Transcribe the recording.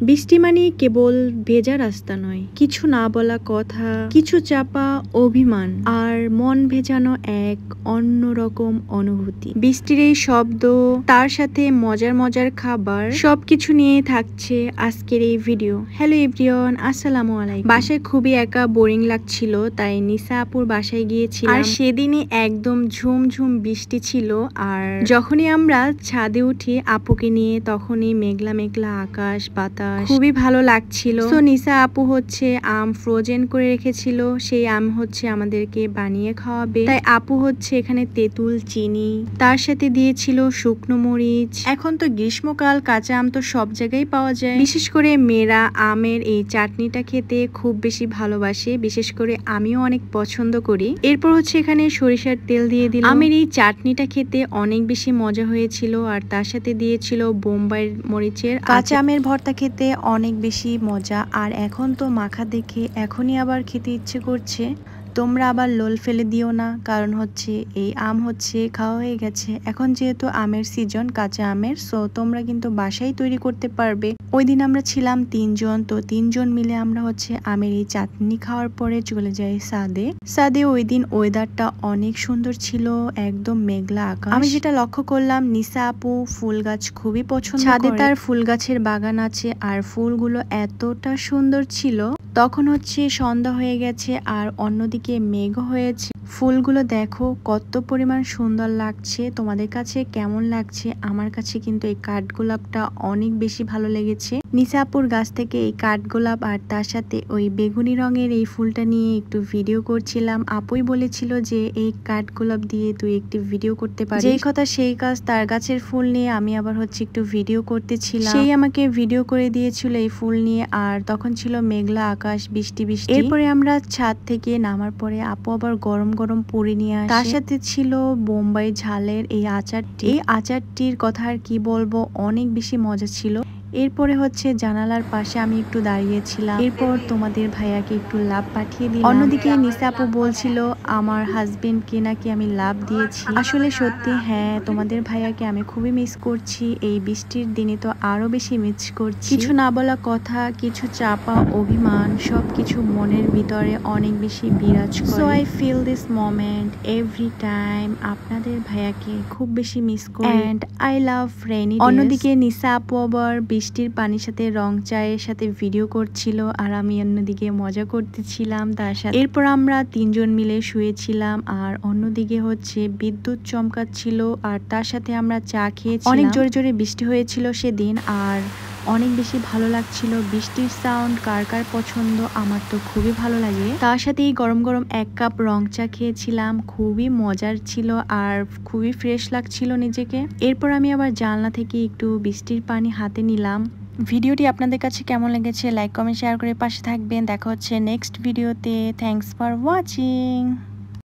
বৃষ্টি মানে কেবল ভেজা রাস্তা নয়, কিছু না বলা কথা, কিছু চাপা অভিমান আর মন ভেজানো এক অন্যরকম অনুভূতি। বৃষ্টির এই শব্দ, তার সাথে মজার মজার খাবার, সবকিছু নিয়ে থাকছে আজকের এই ভিডিও। হ্যালো এভরিওয়ান, আসসালামু আলাইকুম। বাসায় খুবই একা বোরিং লাগছিল, তাই নিসা আপুর বাসায় গিয়েছিলাম। আর সেদিনই একদম ঝুমঝুম বৃষ্টি ছিল। আর যখনই আমরা ছাদে উঠি আপুকে নিয়ে, তখনই মেঘলা মেঘলা আকাশ, বাতাস, খুবই ভালো লাগছিল। তো নিসা আপু হচ্ছে আম ফ্রোজেন করে রেখেছিল, সেই আম হচ্ছে আমাদেরকে বানিয়ে খাওয়াবে। তাই আপু হচ্ছে এখানে তেঁতুল, চিনি, তার সাথে দিয়েছিল শুকনো মরিচ। এখন তো গ্রীষ্মকাল, কাঁচা আম তো সব জায়গায় পাওয়া যায়। বিশেষ করে মেয়েরা আমের এই চাটনিটা খেতে খুব বেশি ভালোবাসে, বিশেষ করে আমিও অনেক পছন্দ করি। এরপর হচ্ছে এখানে সরিষার তেল দিয়ে দিলাম। আমের এই চাটনিটা খেতে অনেক বেশি মজা হয়েছিল। আর তার সাথে দিয়েছিল বোম্বাই মরিচের কাঁচা আমের ভর্তা, খেতে অনেক বেশি মজা। আর এখন তো মাখা দেখে এখনই আবার খেতে ইচ্ছে করছে। তোমরা আবার লোল ফেলে দিও না, কারণ হচ্ছে এই আম হচ্ছে খাওয়া হয়ে গেছে। এখন যেহেতু আমের সিজন, কাঁচা আমের, সো তোমরা কিন্তু বাসায় তৈরি করতে পারবে। ওই দিন আমরা ছিলাম 3 জন, তো 3 জন মিলে আমরা হচ্ছে আমের এই চাটনি খাওয়ার পরে চলে যাই সাদে। ওই দিন ওয়েদারটা অনেক সুন্দর ছিল, একদম মেঘলা আকাশ। আমি যেটা লক্ষ্য করলাম, নিসা আপু ফুল গাছ খুবই পছন্দ করে। ছাদে তার ফুল গাছের বাগান আছে, আর ফুলগুলো এতটা সুন্দর ছিল। তখন হচ্ছে সন্ধ্যা হয়ে গেছে, আর অন্যদিকে মেঘ হয়েছে। ফুলগুলো দেখো কত পরিমাণ সুন্দর লাগছে। তোমাদের কাছে কেমন লাগছে? আমার কাছে কিন্তু এই কাঠগোলাপটা অনেক বেশি ভালো লেগেছে। নিসা আপুর গাছ থেকে এই কাঠগোলাপ আর তার সাথে ওই বেগুনি রঙের এই ফুলটা নিয়ে একটু ভিডিও করছিলাম। আপুই বলেছিল যে এই কাঠগোলাপ দিয়ে তুই একটি ভিডিও করতে পারিস। যেই কথা সেই কাজ, তার গাছের ফুল নিয়ে আমি আবার হচ্ছে একটু ভিডিও করতেছিলাম। সেই আমাকে ভিডিও করে দিয়েছিল এই ফুল নিয়ে। আর তখন ছিল মেঘলা আকাশ, বৃষ্টি। এরপরে আমরা ছাদ থেকে নামার পরে আপু আবার গরম গরম পুরি নিয়ে আসে। তার সাথে ছিল বোম্বাই ঝালের এই আচারটি। এই আচারটির কথা আর কি বলবো, অনেক বেশি মজা ছিল। এরপরে হচ্ছে জানালার পাশে আমি একটু দাঁড়িয়েছিলাম। এরপর তোমাদের ভাইয়াকে একটু লাভ পাঠিয়ে দিলাম। অন্যদিকে নিসা আপু বলছিল আমার হাজবেন্ডকে নাকি আমি লাভ দিয়েছি। আসলে সত্যি, হ্যাঁ, তোমাদের ভাইয়াকে আমি খুবই মিস করছি। এই বৃষ্টির দিনে তো আরো বেশি মিস করছি। কিছু না বলা কথা, কিছু চাপা অভিমান, সবকিছু মনের ভিতরে অনেক বেশি বিরাজ করে। So I feel this moment every time. আপনাদের ভাইয়াকে খুব বেশি মিস করি, and I love rainy days. অন্যদিকে নিসা আপু আবার বৃষ্টির পানির সাথে রং চায়ের সাথে ভিডিও করছিল, আর আমি অন্যদিকে মজা করতেছিলাম তার সাথে। এরপর আমরা 3 জন মিলে শুয়েছিলাম, আর অন্যদিকে হচ্ছে বিদ্যুৎ চমকাচ্ছিল, আর তার সাথে আমরা চা খেয়েছিলাম। অনেক জোরে জোরে বৃষ্টি হয়েছিল সেদিন, আর অনেক বেশি ভালো লাগছিল। বৃষ্টির সাউন্ড কার কার পছন্দ? আমার তো খুবই ভালো লাগে। তার সাথে গরম গরম 1 কাপ রং চা খেয়েছিলাম, খুবই মজার ছিল আর খুবই ফ্রেশ লাগছিল নিজেকে। এরপর আমি আবার জানলা থেকে একটু বৃষ্টির পানি হাতে নিলাম। ভিডিওটি আপনাদের কাছে কেমন লেগেছে? লাইক, কমেন্ট, শেয়ার করে পাশে থাকবেন। দেখা হচ্ছে নেক্সট ভিডিওতে। Thanks for watching.